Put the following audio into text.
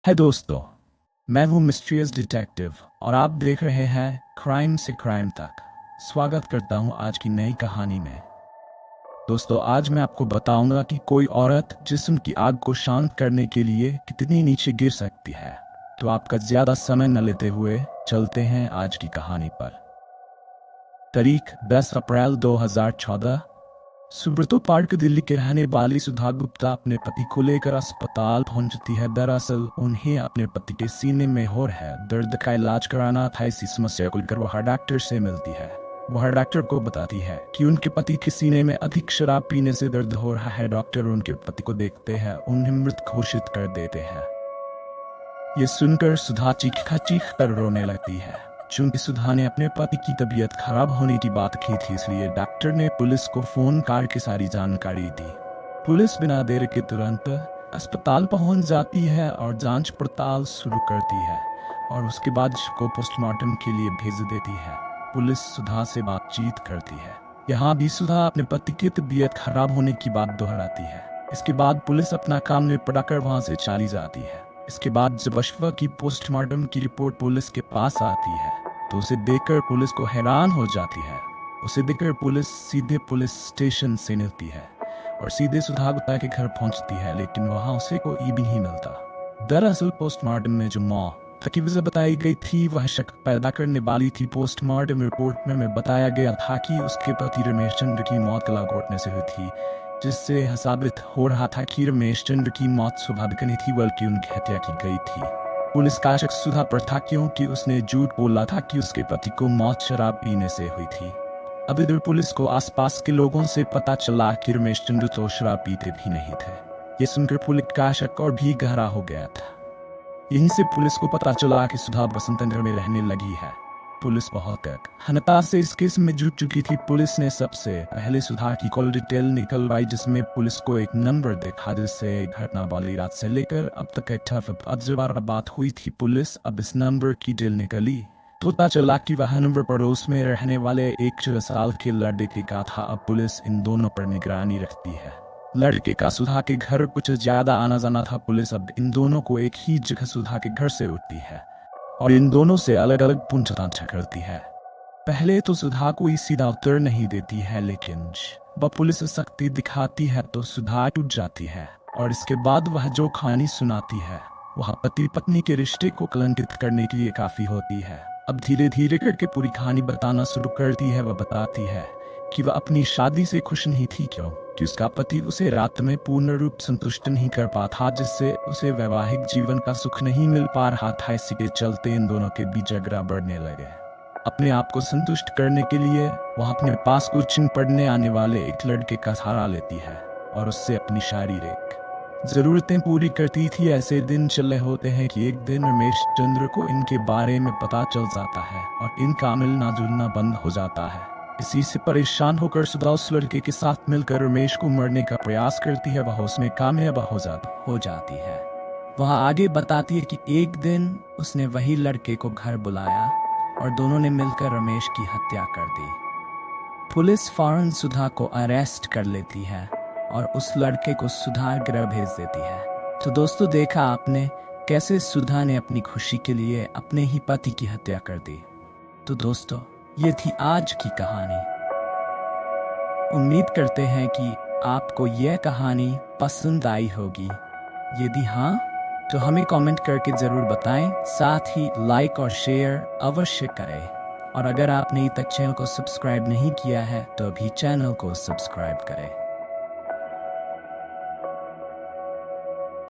है दोस्तों, मैं हूँ मिस्टीरियस डिटेक्टिव और आप देख रहे हैं क्राइम से क्राइम तक। स्वागत करता हूँ आज की नई कहानी में। दोस्तों, आज मैं आपको बताऊंगा कि कोई औरत जिस्म की आग को शांत करने के लिए कितनी नीचे गिर सकती है। तो आपका ज्यादा समय न लेते हुए चलते हैं आज की कहानी पर। तारीख 10 अप्रैल 2014। सुब्रतो पार्क दिल्ली के रहने वाली सुधा गुप्ता अपने पति को लेकर अस्पताल पहुंचती है। दरअसल उन्हें अपने पति के सीने में हो रहे दर्द का इलाज कराना था। इसी समस्या को लेकर वह डॉक्टर से मिलती है। वह डॉक्टर को बताती है कि उनके पति के सीने में अधिक शराब पीने से दर्द हो रहा है। डॉक्टर उनके पति को देखते हैं, उन्हें मृत घोषित कर देते हैं। ये सुनकर सुधा चीख कर रोने लगती है। चूंकि सुधा ने अपने पति की तबीयत खराब होने की बात की थी, इसलिए डॉक्टर ने पुलिस को फोन करके सारी जानकारी दी। पुलिस बिना देर के तुरंत अस्पताल पहुंच जाती है और जांच पड़ताल शुरू करती है और उसके बाद उसको पोस्टमार्टम के लिए भेज देती है। पुलिस सुधा से बातचीत करती है। यहाँ भी सुधा अपने पति की तबीयत खराब होने की बात दोहराती है। इसके बाद पुलिस अपना काम निपटा कर वहाँ से चली जाती है। इसके बाद जब अश्वा की पोस्टमार्टम की रिपोर्ट पुलिस के पास आती है तो उसे देखकर पुलिस को हैरान हो जाती है। उसे देखकर पुलिस सीधे पुलिस स्टेशन से निकलती है और सीधे सुधा गुप्ता के घर पहुंचती है, लेकिन वहां उसे कोई भी नहीं मिलता। दरअसल पोस्टमार्टम में जो मौत की वजह बताई गई थी वह शक पैदा करने वाली थी। पोस्टमार्टम रिपोर्ट में बताया गया था कि उसके पति रमेश चंद्र की मौत गला घोटने से हुई थी, जिससे साबित हो रहा था कि रमेश चंद्र की मौत स्वाभाविक नहीं थी बल्कि उनकी हत्या की गई थी। पुलिस का शक सुधा पर था क्योंकि उसने झूठ बोला था कि उसके पति को मौत शराब पीने से हुई थी। अब इधर पुलिस को आसपास के लोगों से पता चला कि रमेश चंद्र तो शराब पीते भी नहीं थे। ये सुनकर पुलिस का शक और भी गहरा हो गया था। यहीं से पुलिस को पता चला कि सुधा बसंत नगर में रहने लगी है। पुलिस बहुत हनता से इस केस में जुट चुकी थी। पुलिस ने सबसे पहले सुधा की कॉल डिटेल निकलवाई, जिसमें पुलिस को एक नंबर देखा जिससे घटना वाली रात से लेकर अब तक 8 बार बात हुई थी। पुलिस अब इस नंबर की डिटेल निकली तो पता चला कि वह नंबर पड़ोस में रहने वाले एक 14 साल के लड़के का था। अब पुलिस इन दोनों पर निगरानी रखती है। लड़के का सुधा के घर कुछ ज्यादा आना जाना था। पुलिस अब इन दोनों को एक ही जगह सुधा के घर से उठती है और इन दोनों से अलग अलग पूछताछ करती है। पहले तो सुधा को सीधा उत्तर नहीं देती है, लेकिन वह पुलिस सख्ती दिखाती है तो सुधा टूट जाती है और इसके बाद वह जो कहानी सुनाती है वह पति पत्नी के रिश्ते को कलंकित करने के लिए काफी होती है। अब धीरे धीरे करके पूरी कहानी बताना शुरू करती है। वह बताती है कि वह अपनी शादी से खुश नहीं थी क्योंकि उसका पति उसे रात में पूर्ण रूप संतुष्ट नहीं कर पाता था, जिससे उसे वैवाहिक जीवन का सुख नहीं मिल पा रहा था। इसी के चलते इन दोनों के बीच झगड़ा बढ़ने लगे। अपने आप को संतुष्ट करने के लिए वह अपने पास कोचिंग पढ़ने आने वाले एक लड़के का सहारा लेती है और उससे अपनी शारीरिक जरूरतें पूरी करती थी। ऐसे दिन चले होते हैं कि एक दिन रमेश चंद्र को इनके बारे में पता चल जाता है और इनका मिलना जुलना बंद हो जाता है। इसी से परेशान होकर सुधा उस लड़के के साथ मिलकर रमेश को मरने का प्रयास करती है। वह उसमें कामयाब हो जाती है। वह आगे बताती है कि एक दिन उसने वही लड़के को घर बुलाया और दोनों ने मिलकर रमेश की हत्या कर दी। पुलिस फौरन सुधा को अरेस्ट कर लेती है और उस लड़के को सुधा गृह भेज देती है। तो दोस्तों, देखा आपने कैसे सुधा ने अपनी खुशी के लिए अपने ही पति की हत्या कर दी। तो दोस्तों, ये थी आज की कहानी। उम्मीद करते हैं कि आपको यह कहानी पसंद आई होगी। यदि हाँ, तो हमें कमेंट करके जरूर बताएं। साथ ही लाइक और शेयर अवश्य करें। और अगर आपने अभी तक चैनल को सब्सक्राइब नहीं किया है तो अभी चैनल को सब्सक्राइब करें।